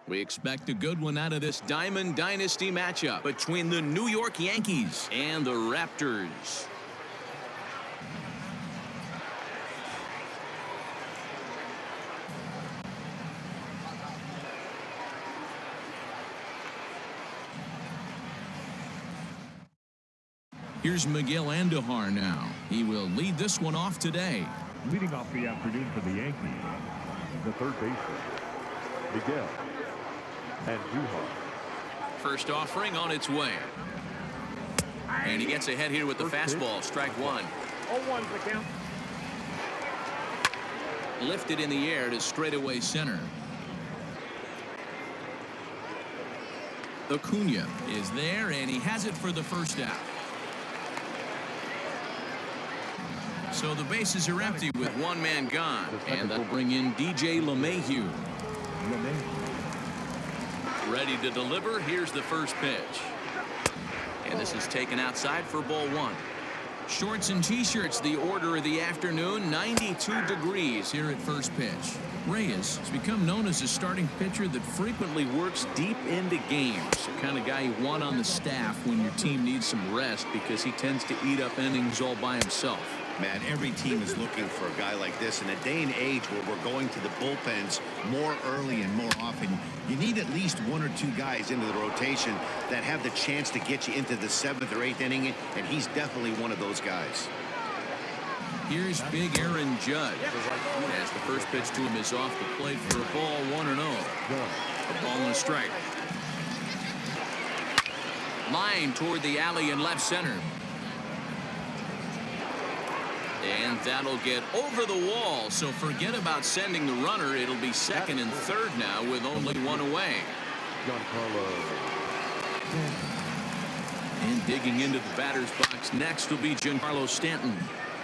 We expect a good one out of this Diamond Dynasty matchup between the New York Yankees and the Raptors. Here's Miguel Andujar now. He will lead this one off today. Leading off the afternoon for the Yankees, the third baseman, Miguel Andujar. First offering on its way. And he gets ahead here with the fastball. Strike one. 0-1's the count. Lifted in the air to straightaway center. Acuna is there, and he has it for the first out. So the bases are empty with one man gone, and that'll bring in DJ LeMahieu. Ready to deliver. Here's the first pitch. And this is taken outside for ball one. Shorts and t-shirts, the order of the afternoon. 92 degrees here at first pitch. Reyes has become known as a starting pitcher that frequently works deep into games. The kind of guy you want on the staff when your team needs some rest, because he tends to eat up innings all by himself. Man, every team is looking for a guy like this. In a day and age where we're going to the bullpens more early and more often, you need at least one or two guys into the rotation that have the chance to get you into the 7th or 8th inning, and he's definitely one of those guys. Here's big Aaron Judge, as the first pitch to him is off the plate for a ball, 1-0. A ball and a strike. Line toward the alley in left center. And that'll get over the wall, so forget about sending the runner. It'll be second and third now with only one away. And digging into the batter's box next will be Giancarlo Stanton.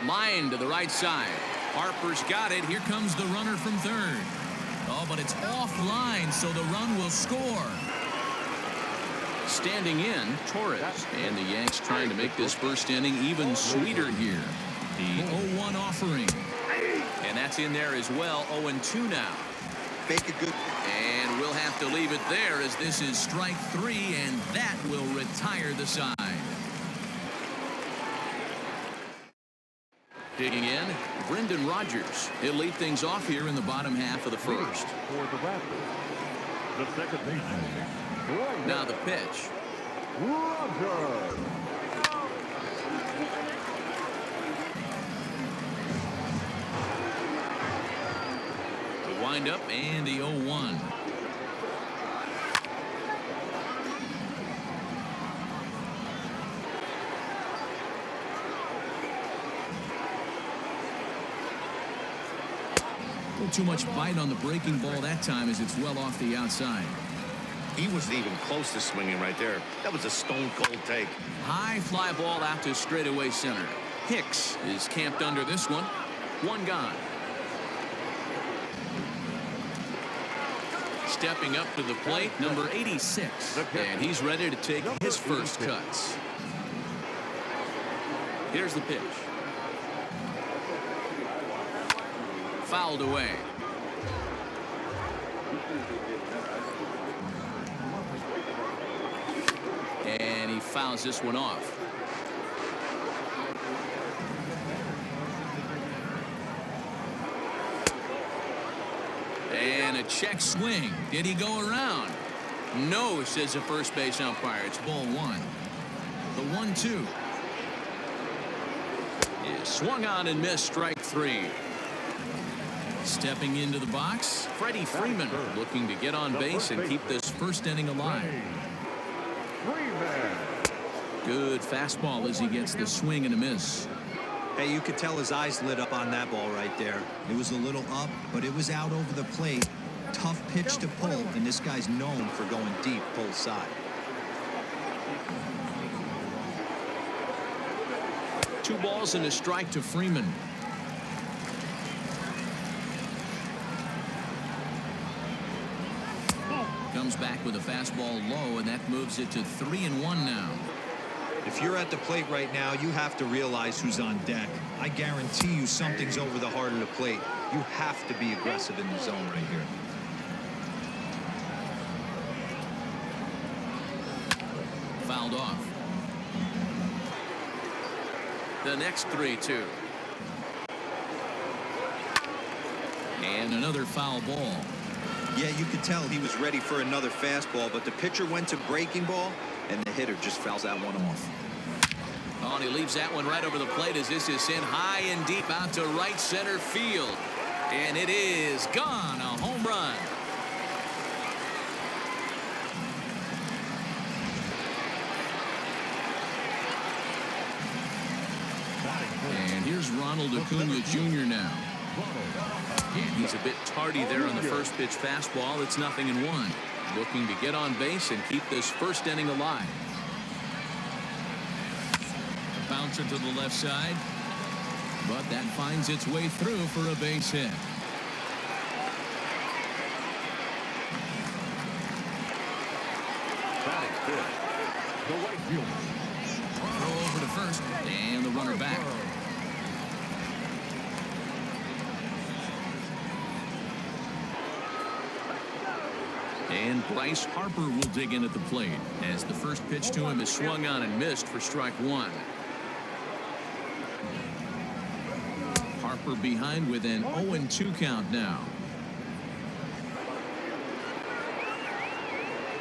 Line to the right side. Harper's got it. Here comes the runner from third. Oh, but it's offline, so the run will score. Standing in, Torres. And the Yanks trying to make this first inning even sweeter here. The 0-1 offering. And that's in there as well. 0-2 now. Make it good. And we'll have to leave it there, as this is strike three, and that will retire the side. Digging in, Brendan Rodgers. He'll lead things off here in the bottom half of the first. For the Raptors, the second baseman. Now the pitch. Rodgers. Wind up and the 0-1. Too much bite on the breaking ball that time, as it's well off the outside. He wasn't even close to swinging right there. That was a stone-cold take. High fly ball out to straightaway center. Hicks is camped under this one. One gone. Stepping up to the plate, number 86. And he's ready to take his first cuts. Here's the pitch. Fouled away. And he fouls this one off. And a check swing. Did he go around? No, says the first base umpire. It's ball one. The 1-2 is swung on and missed. Strike three. Stepping into the box, Freddie Freeman, looking to get on base and keep this first inning alive. Good fastball as he gets the swing and a miss. Hey, you could tell his eyes lit up on that ball right there. It was a little up, but it was out over the plate. Tough pitch to pull, and this guy's known for going deep full side. Two balls and a strike to Freeman. Comes back with a fastball low, and that moves it to 3-1 now. If you're at the plate right now, you have to realize who's on deck. I guarantee you something's over the heart of the plate. You have to be aggressive in the zone right here. fouled off. The next 3-2. And another foul ball. Yeah, you could tell he was ready for another fastball, but the pitcher went to breaking ball, and the hitter just fouls that one off. Oh, and he leaves that one right over the plate as this is sent high and deep out to right center field. And it is gone. A home run. And here's Ronald Acuna Jr. now. And he's a bit tardy there on the first pitch fastball. It's 0-1. Looking to get on base and keep this first inning alive. A bouncer to the left side. But that finds its way through for a base hit. The right fielder. Throw over to first. And the runner back. And Bryce Harper will dig in at the plate as the first pitch to him is swung on and missed for strike one. Harper behind with an 0-2 count now.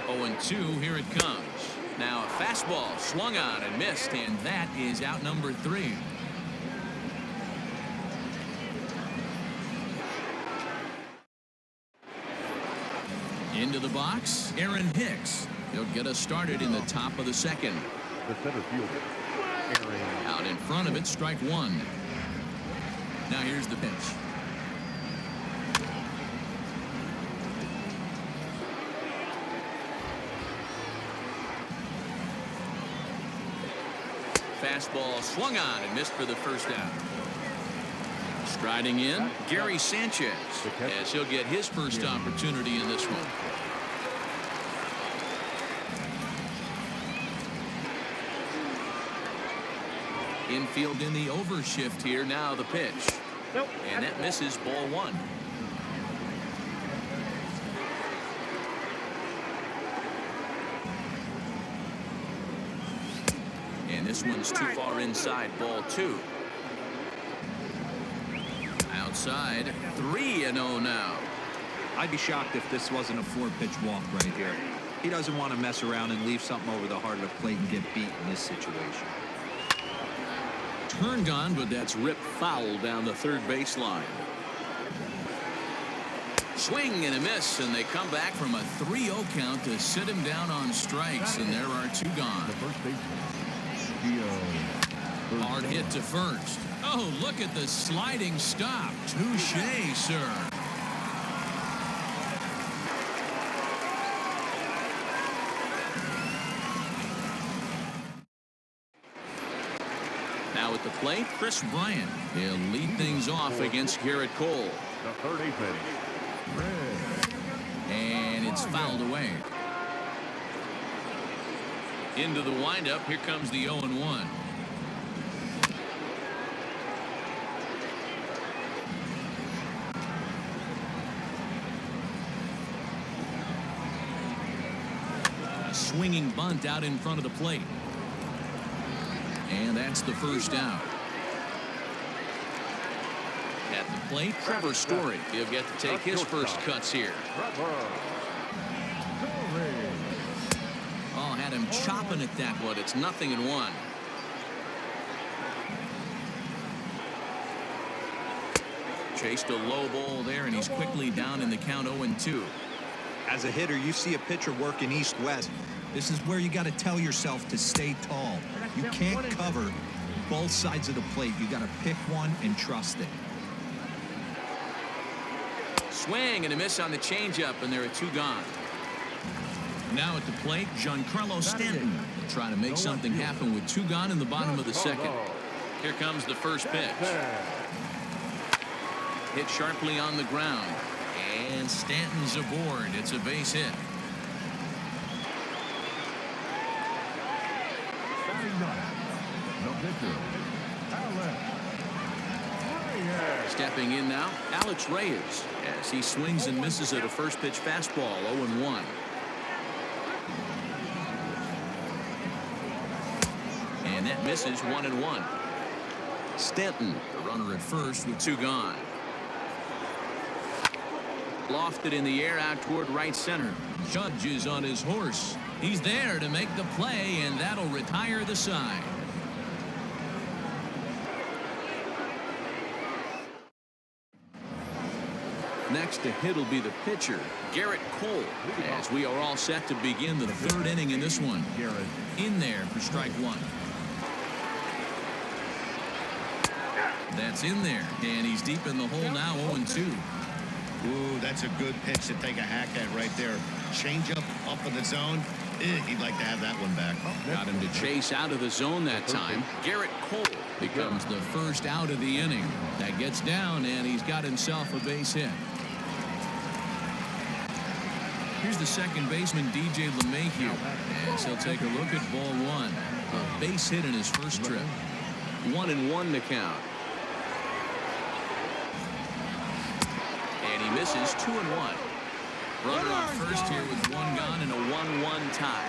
0-2, here it comes. Now a fastball swung on and missed, and that is out number 3. Into the box, Aaron Hicks. He'll get us started in the top of the second. The center fielder, Aaron. Out in front of it, strike one. Now here's the pitch. Fastball swung on and missed for the first out. Striding in, Gary Sanchez, as he'll get his first opportunity in this one. Infield in the overshift here. Now the pitch. And that misses, ball one. And this one's too far inside, ball two. Outside, 3-0 now. I'd be shocked if this wasn't a 4-pitch walk right here. He doesn't want to mess around and leave something over the heart of the plate and get beat in this situation. Turned on, but that's ripped foul down the third baseline. Swing and a miss, and they come back from a 3-0 count to sit him down on strikes, and there are 2 gone. The first baseman. Hard hit to first. Oh, look at the sliding stop. Touche, sir. Now at the plate, Kris Bryant. He'll lead things off against Gerrit Cole. The third inning. And it's fouled away. Into the windup, here comes the 0-1. A swinging bunt out in front of the plate. And that's the first out. At the plate, Trevor Story. He'll get to take his first cuts here. Oh, had him chopping at that one. It's 0-1. Chased a low ball there, and he's quickly down in the count 0-2. As a hitter, you see a pitcher working east-west. This is where you got to tell yourself to stay tall. You can't cover both sides of the plate. You got to pick one and trust it. Swing and a miss on the changeup, and there are 2 gone. Now at the plate, Giancarlo Stanton trying to make something happen with 2 gone in the bottom of the second. Here comes the first pitch. Hit sharply on the ground, and Stanton's aboard. It's a base hit. Stepping in now, Alex Reyes, as he swings and misses at a first pitch fastball, 0-1. And that misses 1-1. Stanton, the runner at first with 2 gone. Lofted in the air out toward right center. Judge is on his horse. He's there to make the play, and that'll retire the side. Next to hit will be the pitcher, Gerrit Cole, as we are all set to begin the 3rd inning in this one. In there for strike 1. That's in there, and he's deep in the hole now, 0-2. Ooh, that's a good pitch to take a hack at right there. Change up in the zone. He'd like to have that one back. Got him to chase out of the zone that time. Gerrit Cole becomes the first out of the inning. That gets down, and he's got himself a base hit. Here's the second baseman, DJ LeMahieu, as he'll take a look at ball 1. A base hit in his first trip. 1-1 to count. And he misses 2-1. Runner on first here with 1 gone and a 1-1 tie.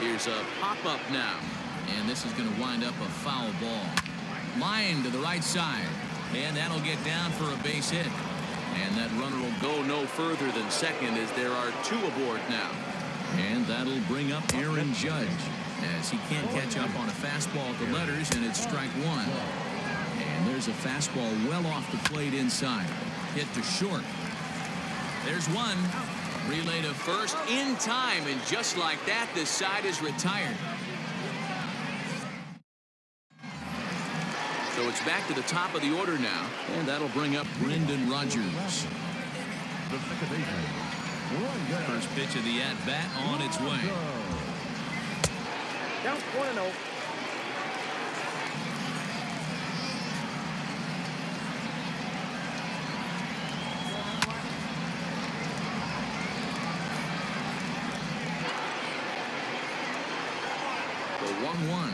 Here's a pop-up now. And this is going to wind up a foul ball. Line to the right side. And that'll get down for a base hit. And that runner will go no further than second as there are 2 aboard now. And that'll bring up Aaron Judge as he can't catch up on a fastball at the letters, and it's strike 1. And there's a fastball well off the plate inside. Hit to short. There's one. Relay to first in time, and just like that, this side is retired. So it's back to the top of the order now, and that'll bring up Brendan Rodgers. First pitch of the at-bat on its way. Down 1-0. The 1-1.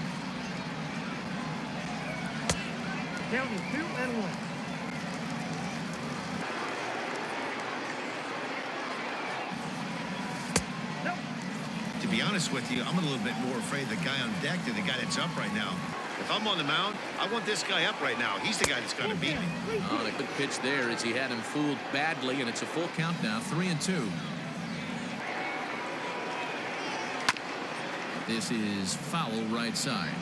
Down to 2-1. To be honest with you, I'm a little bit more afraid of the guy on deck than the guy that's up right now. If I'm on the mound, I want this guy up right now. He's the guy that's going to beat me. Oh, and a good pitch there as he had him fooled badly, and it's a full count now, 3-2. This is foul right side.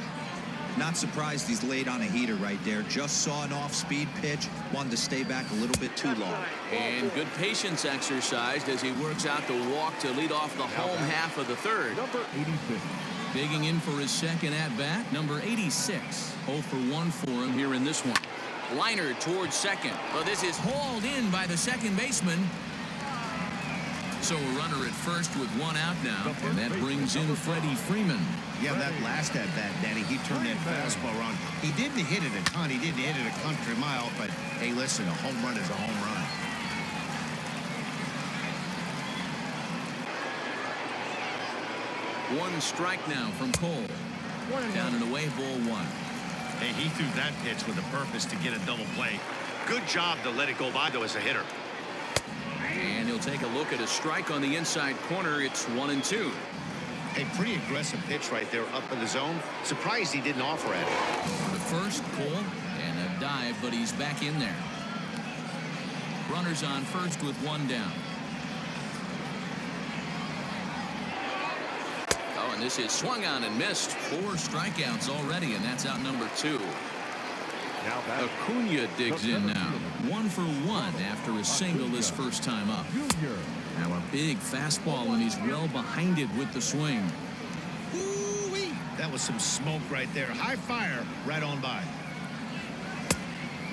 Not surprised he's laid on a heater right there. Just saw an off-speed pitch. Wanted to stay back a little bit too long. And good patience exercised as he works out the walk to lead off the home half of the 3rd. Number 86. Digging in for his second at-bat, number 86. 0 for 1 for him here in this one. Liner towards second. Well, this is hauled in by the second baseman. So a runner at first with 1 out now, and that brings in Freddie Freeman. Yeah, that last at-bat, Danny, he turned that fastball around. He didn't hit it a ton. He didn't hit it a country mile, but hey, listen, a home run is a home run. One strike now from Cole. Down and away, ball 1. Hey, he threw that pitch with a purpose to get a double play. Good job to let it go by, though, as a hitter. And he'll take a look at a strike on the inside corner. It's 1-2. A pretty aggressive pitch right there up in the zone. Surprised he didn't offer at it. The first, Cole, and a dive, but he's back in there. Runners on first with 1 down. Oh, and this is swung on and missed. 4 strikeouts already, and that's out number 2. Acuna digs in now. 1 for 1 after a single his first time up. Now a big fastball, and he's well behind it with the swing. Ooh-wee. That was some smoke right there. High fire right on by.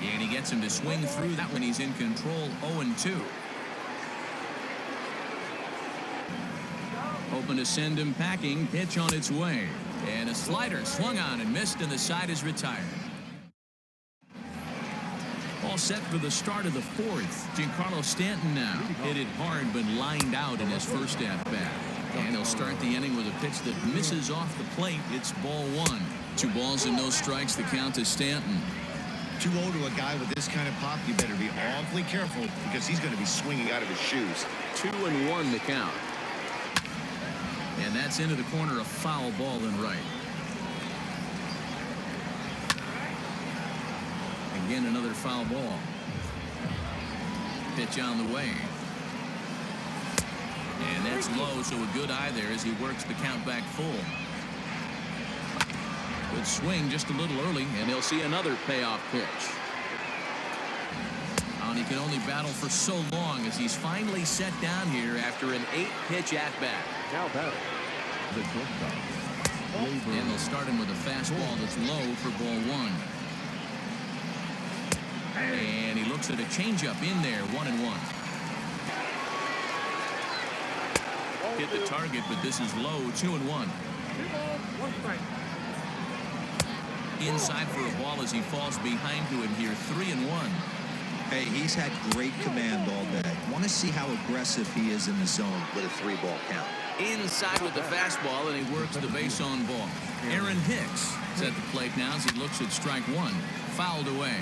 And he gets him to swing through that when he's in control. 0-2. Hoping to send him packing. Pitch on its way. And a slider swung on and missed, and the side is retired. All set for the start of the 4th. Giancarlo Stanton now hit it hard but lined out in his first at-bat. And he'll start the inning with a pitch that misses off the plate. It's ball 1. 2 balls and no strikes. The count to Stanton. 2-0 to a guy with this kind of pop, you better be awfully careful because he's going to be swinging out of his shoes. 2-1 the count. And that's into the corner, a foul ball and right. Again, another foul ball. Pitch on the way. And that's low, so a good eye there as he works the count back full. Good swing just a little early, and he'll see another payoff pitch. And he can only battle for so long as he's finally set down here after an 8-pitch at-bat. Now batting, the shortstop. And they'll start him with a fastball that's low for ball 1. And he looks at a changeup in there, 1-1. Hit the target, but this is low, 2-1. Inside for a ball as he falls behind to him here, 3-1. Hey, he's had great command all day. Want to see how aggressive he is in the zone with a 3-ball count. Inside with the fastball, and he works the base on ball. Aaron Hicks is at the plate now as he looks at strike 1. Fouled away.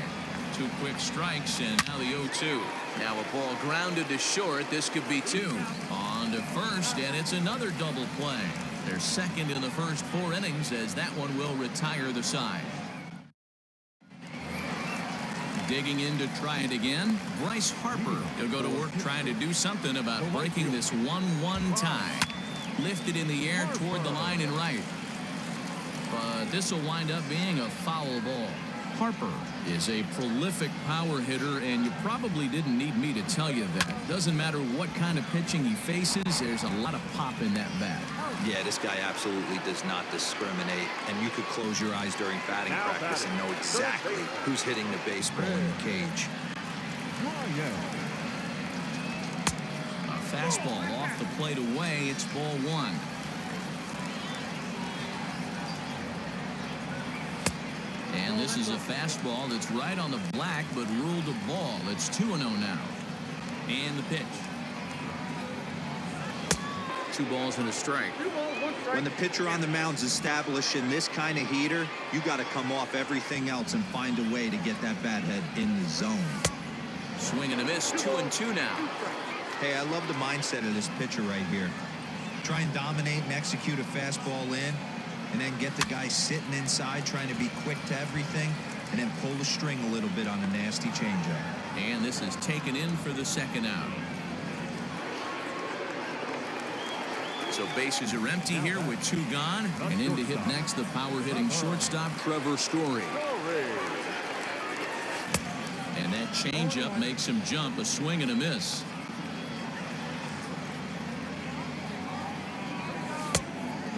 2 quick strikes, and now the 0-2. Now a ball grounded to short. This could be 2. On to first, and it's another double play. They're second in the first 4 innings as that one will retire the side. Digging in to try it again, Bryce Harper. He'll go to work trying to do something about breaking this 1-1 tie. Lifted in the air toward the line and right. But this will wind up being a foul ball. Harper is a prolific power hitter, and you probably didn't need me to tell you that. Doesn't matter what kind of pitching he faces, there's a lot of pop in that bat. Yeah, this guy absolutely does not discriminate, and you could close your eyes during batting practice and know exactly who's hitting the baseball in the cage. A fastball off the plate away. It's ball 1. And this is a fastball that's right on the black, but ruled a ball. It's 2-0 now. And the pitch. 2 balls and a strike. When the pitcher on the mound's establishing this kind of heater, you got to come off everything else and find a way to get that bat head in the zone. Swing and a miss, 2-2 now. Hey, I love the mindset of this pitcher right here. Try and dominate and execute a fastball in, and then get the guy sitting inside trying to be quick to everything, and then pull the string a little bit on a nasty changeup. And this is taken in for the second out. So bases are empty here with 2 gone. And in to hit next, the power-hitting shortstop, Trevor Story. And that changeup makes him jump, a swing and a miss.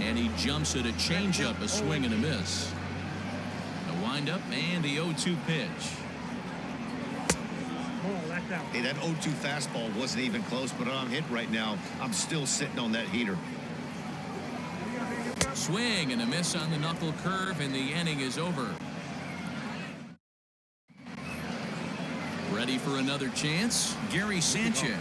And he jumps at a changeup, a swing and a miss. A windup and the 0-2 pitch. Hey, that 0-2 fastball wasn't even close, but I'm hit right now. I'm still sitting on that heater. Swing and a miss on the knuckle curve, and the inning is over. Ready for another chance? Gary Sanchez.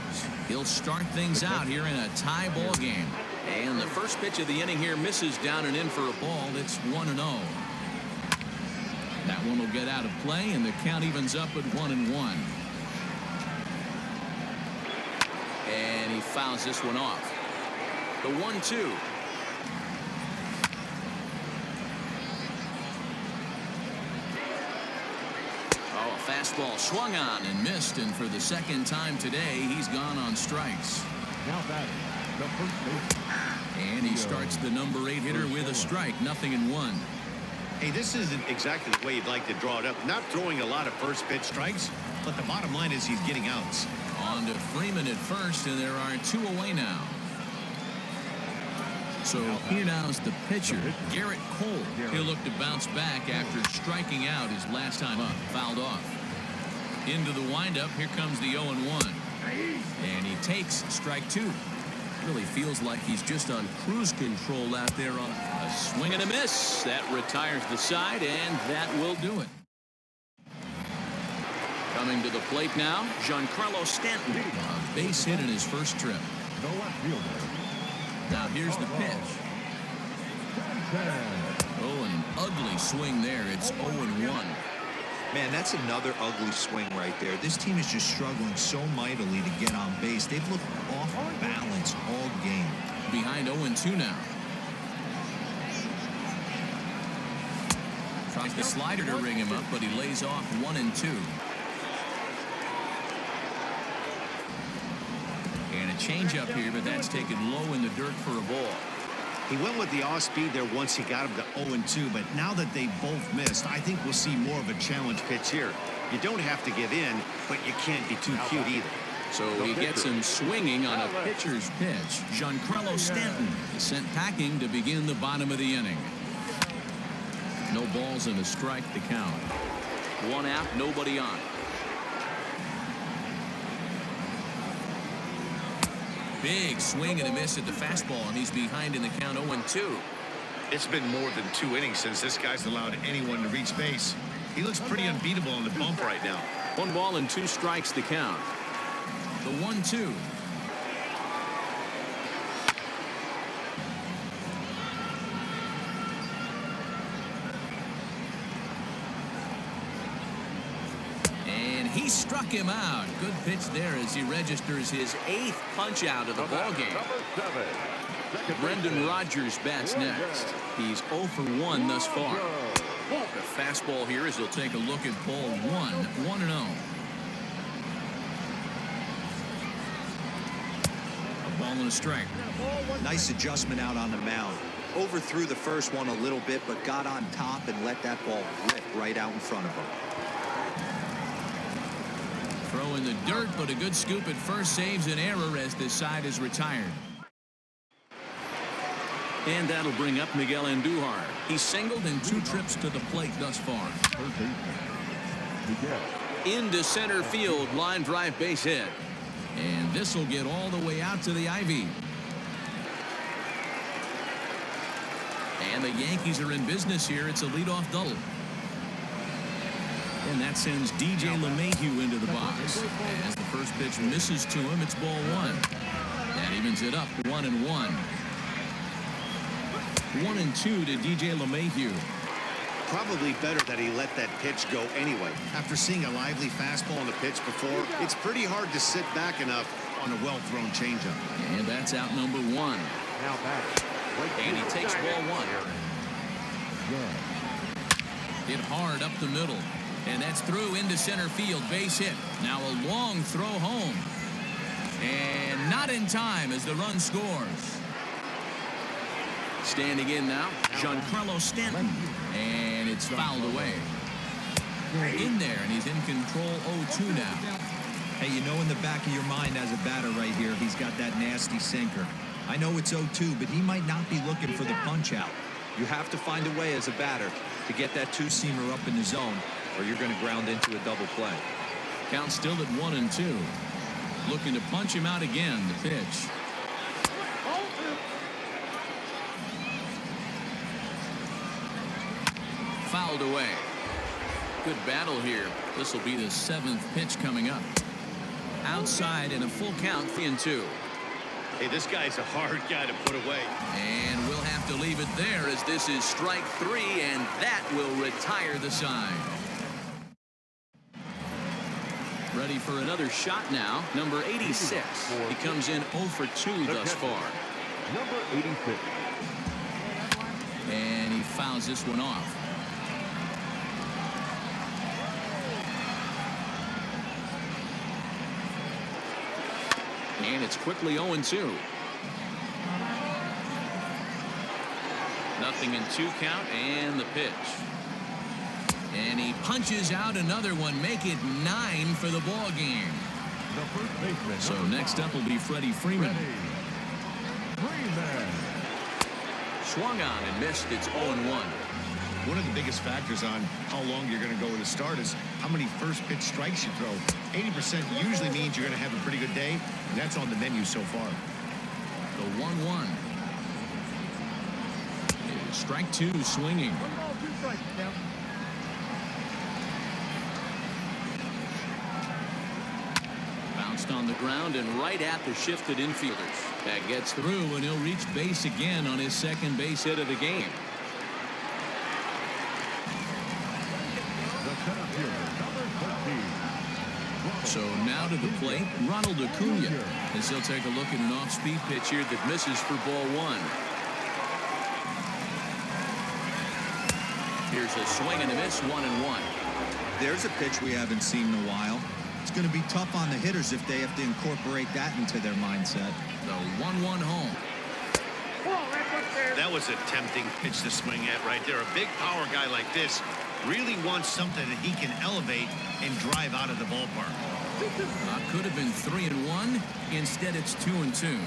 He'll start things out here in a tie ball game. And the first pitch of the inning here misses down and in for a ball. It's 1-0. That one will get out of play, and the count evens up at 1-1. And he fouls this one off. The 1-2. Oh, a fastball swung on and missed, and for the second time today, he's gone on strikes. Now batting, the first base. And he starts the number 8 hitter with a strike, 0-1. Hey, this isn't exactly the way you'd like to draw it up. Not throwing a lot of first pitch strikes, but the bottom line is he's getting outs. On to Freeman at first, and there are 2 away now. So here now is the pitcher, Gerrit Cole. He'll look to bounce back after striking out his last time up, fouled off. Into the windup, here comes the 0-1. And he takes strike 2. Really feels like he's just on cruise control out there on a swing and a miss. That retires the side, and that will do it. Coming to the plate now, Giancarlo Stanton. A base hit in his first trip. The left fielder. Now here's the pitch. Oh, an ugly swing there. It's 0-1. Man, that's another ugly swing right there. This team is just struggling so mightily to get on base. They've looked off balance all game. Behind 0-2 now. Tries the slider to ring him up, but he lays off 1-2. And a changeup here, but that's taken low in the dirt for a ball. He went with the off-speed there once he got him to 0-2, but now that they both missed, I think we'll see more of a challenge pitch here. You don't have to give in, but you can't be too cute either. So he gets him swinging on a pitcher's pitch. Giancarlo Stanton is sent packing to begin the bottom of the inning. No balls and a strike to count. One out, nobody on. Big swing and a miss at the fastball, and he's behind in the count 0-2. It's been more than 2 innings since this guy's allowed anyone to reach base. He looks pretty unbeatable on the bump right now. 1 ball and 2 strikes to count. The 1-2. And he struck him out. Good pitch there as he registers his 8th punch out of the ballgame. Brendan Rodgers bats next. He's 0 for 1 thus far. The fastball here as he'll take a look at ball 1, 1-0. A ball and a strike. Nice adjustment out on the mound. Overthrew the first one a little bit, but got on top and let that ball rip right out in front of him. Throw in the dirt, but a good scoop at first saves an error as this side is retired. And that'll bring up Miguel Andujar. He's singled in 2 trips to the plate thus far. Into center field, line drive base hit. And this will get all the way out to the ivy. And the Yankees are in business here. It's a leadoff double. And that sends DJ LeMahieu into the box. As the first pitch misses to him, it's ball 1. That evens it up 1-1. 1-2 to DJ LeMahieu. Probably better that he let that pitch go anyway. After seeing a lively fastball on the pitch before, it's pretty hard to sit back enough on a well-thrown changeup. And that's out number 1. Now back. And he takes ball 1. Hit hard up the middle. And that's through into center field. Base hit. Now a long throw home. And not in time as the run scores. Standing in now, Giancarlo Stanton. And it's fouled away. In there, and he's in control 0-2 now. Hey, you know in the back of your mind as a batter right here, he's got that nasty sinker. I know it's 0-2, but he might not be looking for the punch out. You have to find a way as a batter to get that 2-seamer up in the zone, or you're going to ground into a double play. Count still at 1-2. Looking to punch him out again. The pitch. Fouled away. Good battle here. This will be the 7th pitch coming up. Outside in a full count, 3-2. Hey, this guy's a hard guy to put away. And we'll have to leave it there as this is strike 3, and that will retire the side. Ready for another shot now. Number 86. He comes in 0 for 2 thus far. Number 86. And he fouls this one off. And it's quickly 0-2. Nothing in 2 count, and the pitch. And he punches out another one, make it 9 for the ball game. The first baseman. So next up will be Freddie Freeman. Swung on and missed. It's 0-1. One of the biggest factors on how long you're going to go with a start is how many first pitch strikes you throw. 80% usually means you're going to have a pretty good day, and that's on the menu so far. The 1-1. Strike 2 swinging. 1 ball, 2 strikes now. Bounced on the ground and right at the shifted infielders. That gets through, and he'll reach base again on his 2nd base hit of the game. So now to the plate, Ronald Acuna, as he'll take a look at an off-speed pitch here that misses for ball 1. Here's a swing and a miss, 1-1. There's a pitch we haven't seen in a while. It's going to be tough on the hitters if they have to incorporate that into their mindset. The 1-1 home. That was a tempting pitch to swing at right there. A big power guy like this really wants something that he can elevate and drive out of the ballpark. Could have been 3-1. Instead, it's 2-2.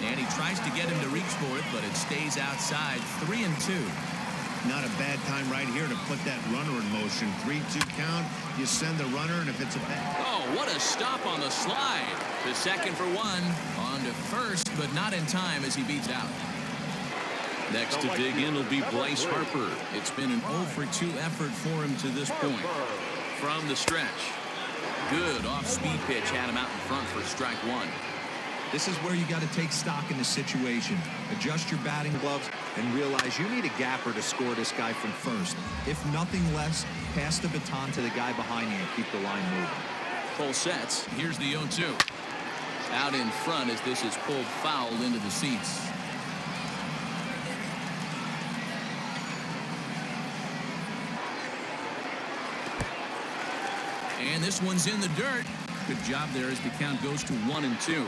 And he tries to get him to reach for it, but it stays outside. 3-2. Not a bad time right here to put that runner in motion. 3-2 count. You send the runner, and if it's a bad... Oh, what a stop on the slide. The second for one. On to first, but not in time as he beats out. Next to dig in will be Bryce Harper. It's been an 0-for-2 effort for him to this point. From the stretch. Good off-speed pitch had him out in front for strike one. This is where you got to take stock in the situation. Adjust your batting gloves and realize you need a gapper to score this guy from first. If nothing less, pass the baton to the guy behind you and keep the line moving. Full sets. Here's the 0-2. Out in front as this is pulled foul into the seats. And this one's in the dirt. Good job there as the count goes to 1-2.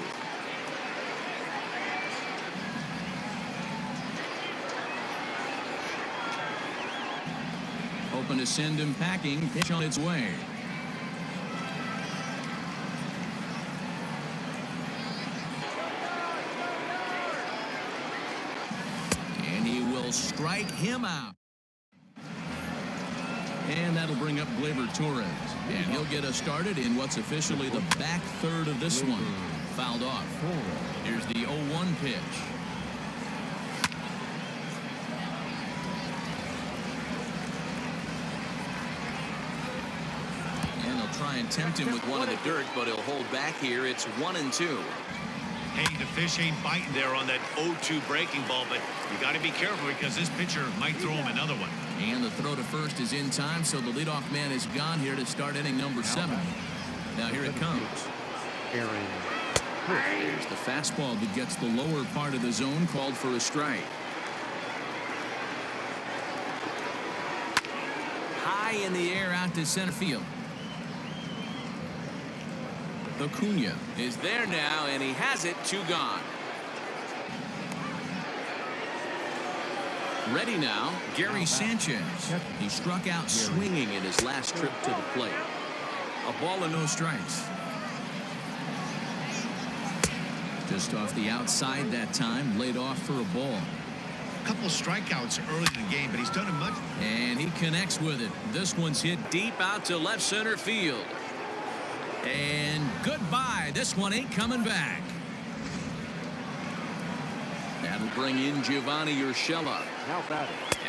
Hoping to send him packing. Pitch on its way. And he will strike him out. And that'll bring up Gleyber Torres. And he'll get us started in what's officially the back third of this one. Fouled off. Here's the 0-1 pitch. And they'll try and tempt him with one in the dirt, but he'll hold back here. It's 1-2. Hey, the fish ain't biting there on that 0-2 breaking ball, but you got to be careful because this pitcher might throw him another one. And the throw to first is in time, so the leadoff man is gone here to start inning number 7. Now here it comes. Here's the fastball that gets the lower part of the zone, called for a strike. High in the air out to center field. Acuna is there now, and he has it. 2 gone. Ready now, Gary Sanchez. He struck out swinging in his last trip to the plate. A ball and no strikes. Just off the outside that time, laid off for a ball. A couple strikeouts early in the game, but he's done it much. And he connects with it. This one's hit deep out to left center field. And goodbye. This one ain't coming back. That'll bring in Giovanni Urshela.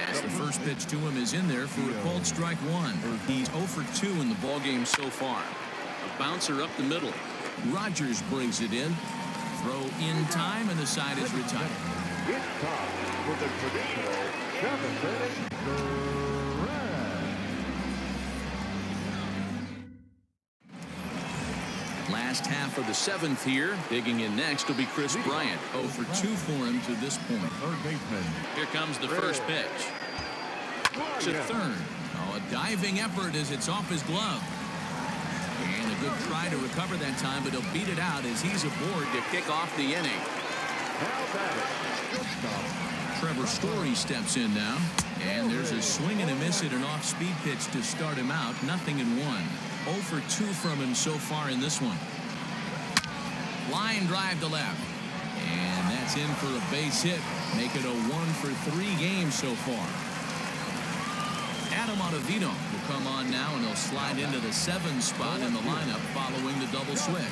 As the first pitch to him is in there for a called strike one. He's 0-for-2 in the ballgame so far. A bouncer up the middle. Rodgers brings it in. Throw in time, and the side is retired. It's time with the traditional 7th inning. Last half of the 7th here. Digging in next will be Kris Bryant. 0-for-2 for him to this point. Third baseman. Here comes the first pitch. To third. Oh, a diving effort as it's off his glove. And a good try to recover that time, but he'll beat it out as he's aboard to kick off the inning. Trevor Story steps in now. And there's a swing and a miss at an off-speed pitch to start him out. 0-1. 0-for-2 from him so far in this one. Line drive to left. And that's in for a base hit. Make it a 1-for-3 game so far. Adam Ottavino will come on now, and he'll slide into the 7 spot in the lineup following the double switch.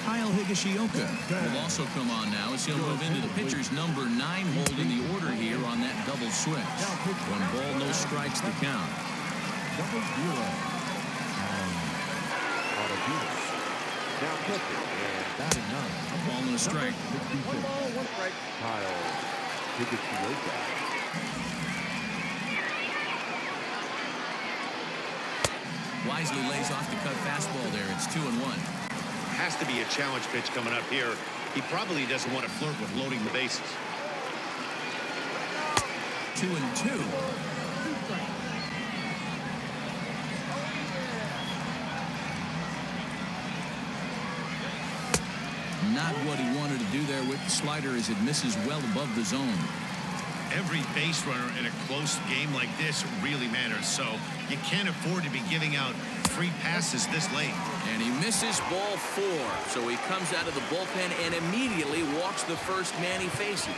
Kyle Higashioka will also come on now as he'll move into the pitcher's number 9 hold in the order here on that double switch. 1 ball, no strikes to count. Now pitching and batting 9. A ball and a strike. 1 ball, 1 strike. Kyle Higashioka. Wisely lays off the cut fastball there. It's 2-1. Has to be a challenge pitch coming up here. He probably doesn't want to flirt with loading the bases. 2-2. Not what he wanted to do there with the slider as it misses well above the zone. Every base runner in a close game like this really matters, so you can't afford to be giving out free passes this late. And he misses ball 4, so he comes out of the bullpen and immediately walks the first man he faces.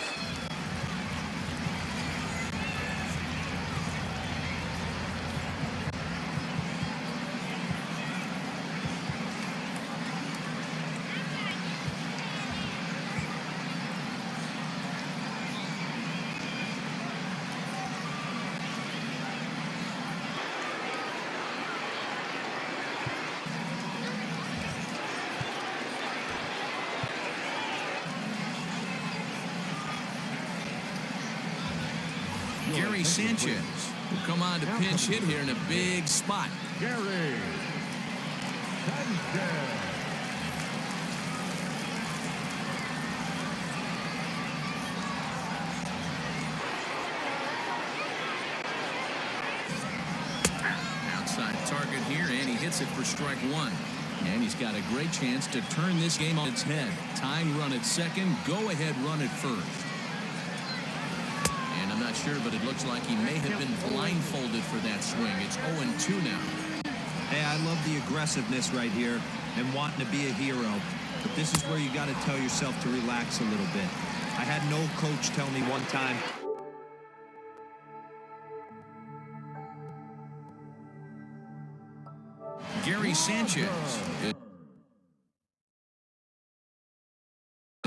Gary Sanchez will come on to pinch hit here in a big spot. Gerrit Sanchez. Outside target here, and he hits it for strike 1. And he's got a great chance to turn this game on its head. Tying run at second, go-ahead run at first. Not sure, but it looks like he may have been blindfolded for that swing. It's 0-2 now. Hey, I love the aggressiveness right here and wanting to be a hero. But this is where you got to tell yourself to relax a little bit. I had an old coach tell me one time. Gary Sanchez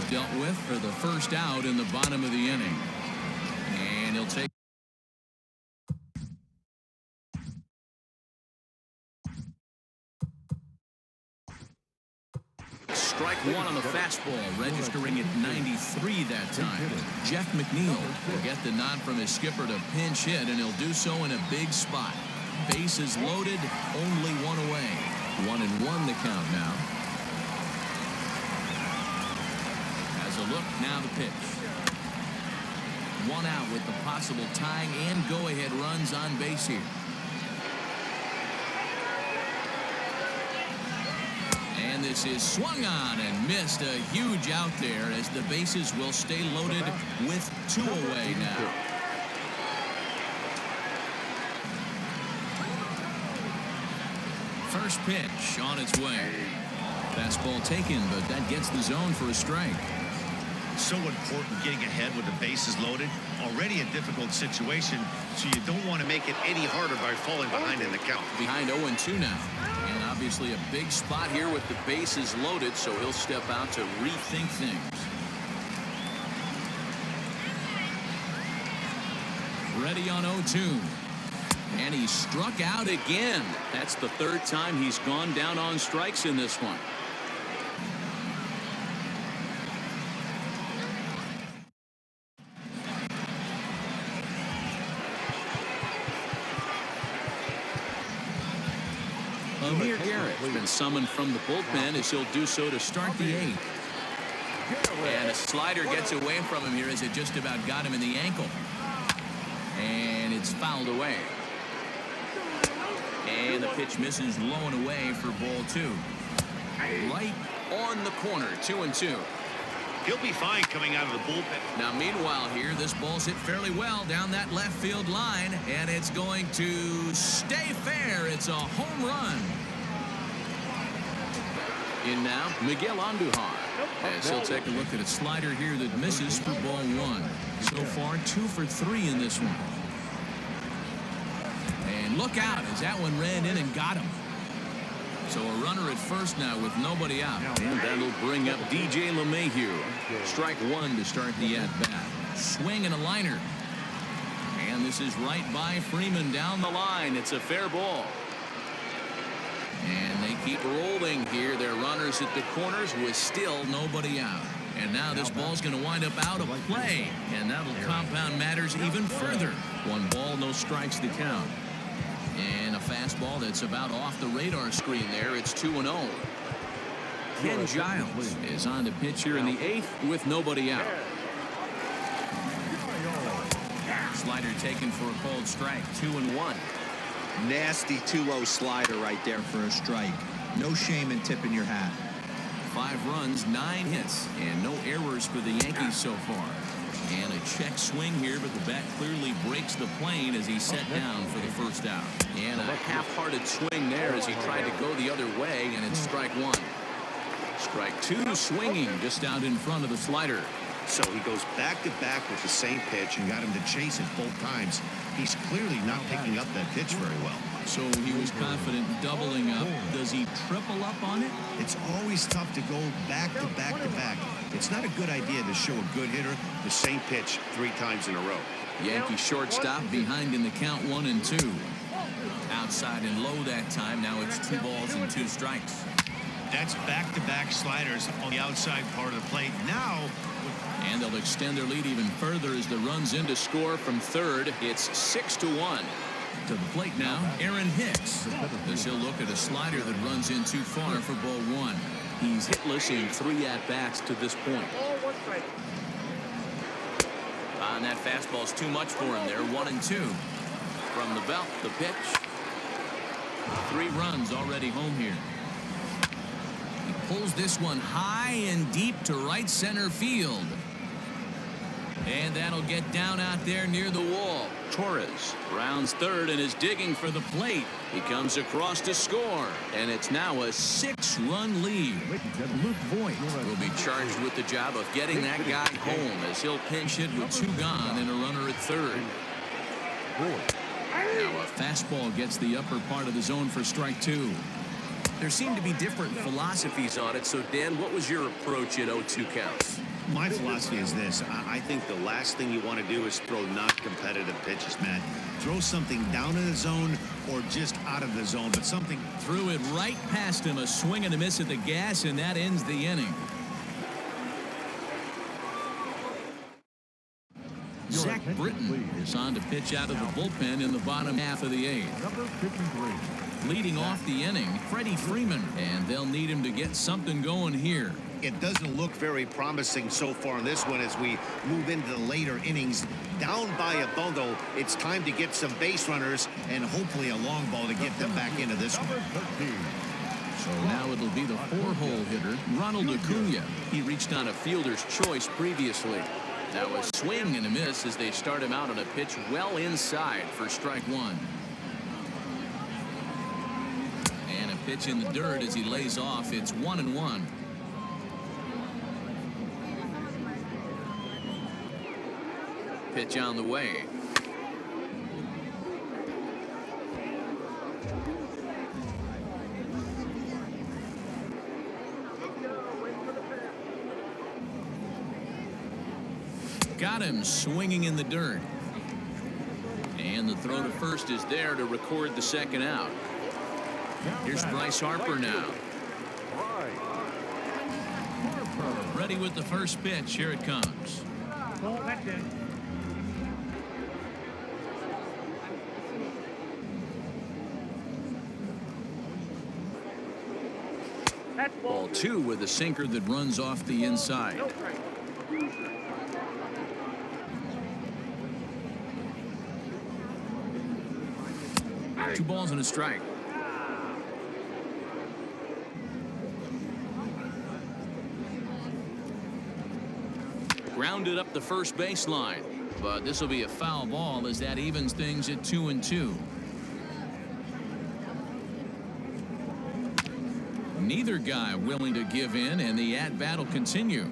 dealt with for the first out in the bottom of the inning. And he'll take strike 1 on the fastball, registering at 93 that time. Jeff McNeil will get the nod from his skipper to pinch hit, and he'll do so in a big spot. Bases loaded, only 1 away. 1-1 the count now. As a look, now the pitch. 1 out with the possible tying and go-ahead runs on base here. And this is swung on and missed. A huge out there as the bases will stay loaded with 2 away now. First pitch on its way. Fastball taken, but that gets the zone for a strike. So important getting ahead with the bases loaded. Already a difficult situation, so you don't want to make it any harder by falling behind in the count. Behind 0-2 now. And obviously a big spot here with the bases loaded, so he'll step out to rethink things. Ready on 0-2. And he struck out again. That's the 3rd time he's gone down on strikes in this one. Gerrit has been summoned from the bullpen as he'll do so to start the 8th. And a slider gets away from him here as it just about got him in the ankle. And it's fouled away. And the pitch misses low and away for ball 2. Right on the corner, 2-2. He'll be fine coming out of the bullpen. Now, meanwhile here, this ball's hit fairly well down that left field line, and it's going to stay fair. It's a home run. In now, Miguel Andujar, as he'll take a look at a slider here that misses for ball 1. So far, 2 for 3 in this one. And look out as that one ran in and got him. So a runner at first now with nobody out. And that'll bring up DJ LeMahieu. Strike 1 to start the at-bat. Swing and a liner. And this is right by Freeman down the line. It's a fair ball. And they keep rolling here. Their runners at the corners with still nobody out. And now this ball's going to wind up out of play. And that'll compound matters even further. 1 ball, no strikes to count. And a fastball that's about off the radar screen there. It's 2-0. Ken Giles is on the pitch here in the 8th with nobody out. slider taken for a called strike. 2-1. Nasty 2-0 slider right there for a strike. No shame in tipping your hat. 5 runs, 9 hits, and no errors for the Yankees so far. And a check swing here, but the bat clearly breaks the plane as he's set down for the first out. And a half-hearted swing there as he tried to go the other way, and it's strike 1. Strike 2 swinging just out in front of the slider. So he goes back-to-back with the same pitch and got him to chase it both times. He's clearly not picking up that pitch very well. So he was confident doubling up. Does he triple up on it? It's always tough to go back-to-back-to-back. It's not a good idea to show a good hitter the same pitch 3 times in a row. Yankee shortstop behind in the count 1-2. Outside and low that time. Now it's 2 balls and 2 strikes. That's back-to-back sliders on the outside part of the plate. Now, and they'll extend their lead even further as the runs in to score from third. It's 6-1. To the plate now, Aaron Hicks. As he'll look at a slider that runs in too far for ball 1. He's hitless in 3 at-bats to this point. And that fastball's too much for him there. 1-2. From the belt, the pitch. 3 runs already home here. He pulls this one high and deep to right center field. And that'll get down out there near the wall. Torres rounds third and is digging for the plate. He comes across to score. And it's now a 6-run lead. Luke Voigt will be charged with the job of getting that guy home as he'll pinch hit with 2 gone and a runner at third. Now a fastball gets the upper part of the zone for strike 2. There seem to be different philosophies on it. So, Dan, what was your approach at 0-2 counts? my philosophy is this. I think the last thing you want to do is throw non-competitive pitches, Matt. Throw something down in the zone or just out of the zone, but something. Threw it right past him, a swing and a miss at the gas, and that ends the inning. Zach Britton is on to pitch out of the bullpen in the bottom half of the 8th. Number 53. Leading off the inning, Freddie Freeman, and they'll need him to get something going here. It doesn't look very promising so far in this one as we move into the later innings. Down by a bundle, it's time to get some base runners and hopefully a long ball to get them back into this one. So now it'll be the 4-hole hitter, Ronald Acuna. He reached on a fielder's choice previously. Now a swing and a miss as they start him out on a pitch well inside for strike 1. And a pitch in the dirt as he lays off. It's 1-1. Pitch on the way. Got him swinging in the dirt. And the throw to first is there to record the second out. Here's Bryce Harper now. Ready with the first pitch. Here it comes. Ball 2 with a sinker that runs off the inside. Two balls and a strike. Grounded up the first baseline, but this will be a foul ball as that evens things at 2-2. Neither guy willing to give in, and the at-bat will continue.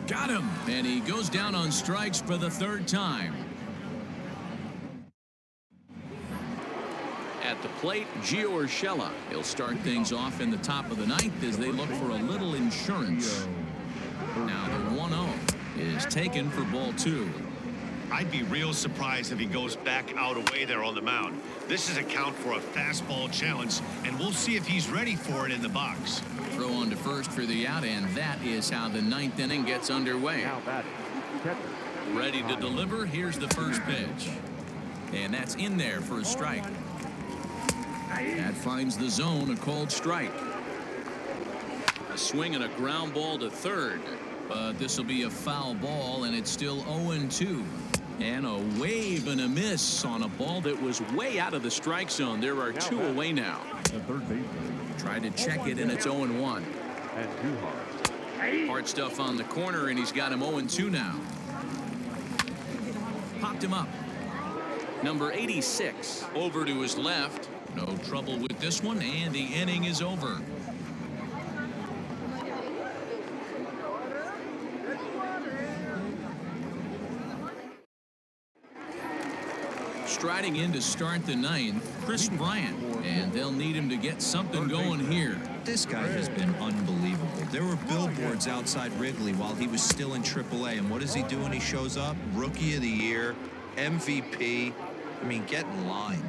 Got him, and he goes down on strikes for the third time. At the plate, Gio Urshela. He'll start things off in the top of the 9th as they look for a little insurance. Now the 1-0 is taken for ball 2. I'd be real surprised if he goes back out away there on the mound. This is a count for a fastball challenge, and we'll see if he's ready for it in the box. Throw on to first for the out, and that is how the 9th inning gets underway. Ready to deliver. Here's the first pitch. And that's in there for a strike. That finds the zone, a called strike. A swing and a ground ball to third. But this will be a foul ball, and it's still 0-2. And a wave and a miss on a ball that was way out of the strike zone. There are two away now. The third baseman. Tried to check it, and it's 0-1. Andujar. Hard stuff on the corner, and he's got him 0-2 now. Popped him up. Number 86 over to his left. No trouble with this one, and the inning is over. Striding in to start the ninth, Kris Bryant, and they'll need him to get something going here. This guy has been unbelievable. There were billboards outside Wrigley while he was still in AAA, and what does he do when he shows up? Rookie of the Year, MVP. I mean, get in line.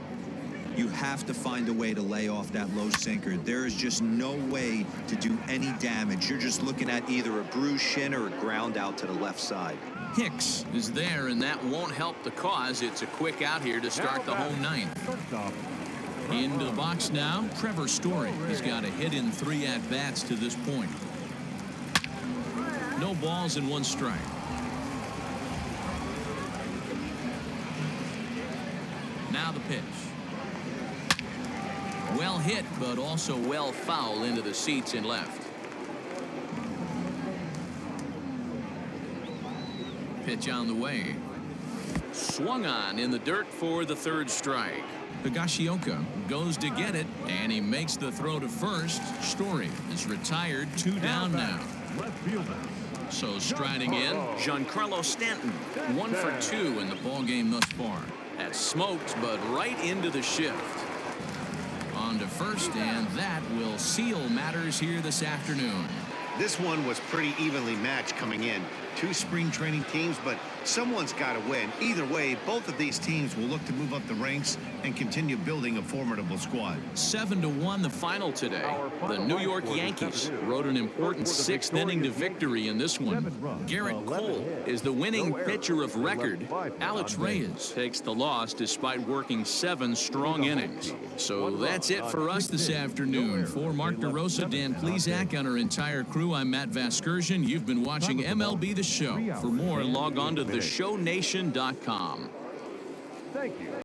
You have to find a way to lay off that low sinker. There is just no way to do any damage. You're just looking at either a bruised shin or a ground out to the left side. Hicks is there, and that won't help the cause. It's a quick out here to start the home ninth. Into the box now, Trevor Story. He's got a hit in 3 at-bats to this point. No balls and 1 strike. Now the pitch. Well hit, but also well foul into the seats in left. Pitch on the way. Swung on in the dirt for the 3rd strike. Higashioka goes to get it, and he makes the throw to first. Story is retired, 2 down now. Left fielder. So striding in, Giancarlo Stanton, 1 for 2 in the ballgame thus far. That's smoked, but right into the shift. On to first, and that will seal matters here this afternoon. This one was pretty evenly matched coming in. 2 spring training teams, but someone's got to win. Either way, both of these teams will look to move up the ranks and continue building a formidable squad. 7-1 the final today. The New York Yankees rode an important 6th inning to victory in this one. Gerrit Cole is the winning pitcher of record. Alex Reyes takes the loss despite working 7 strong innings. So that's it for us this afternoon. For Mark DeRosa, Dan Plesac, and our entire crew, I'm Matt Vasgersian. You've been watching MLB The Show. For more, log on to theshownation.com. Thank you.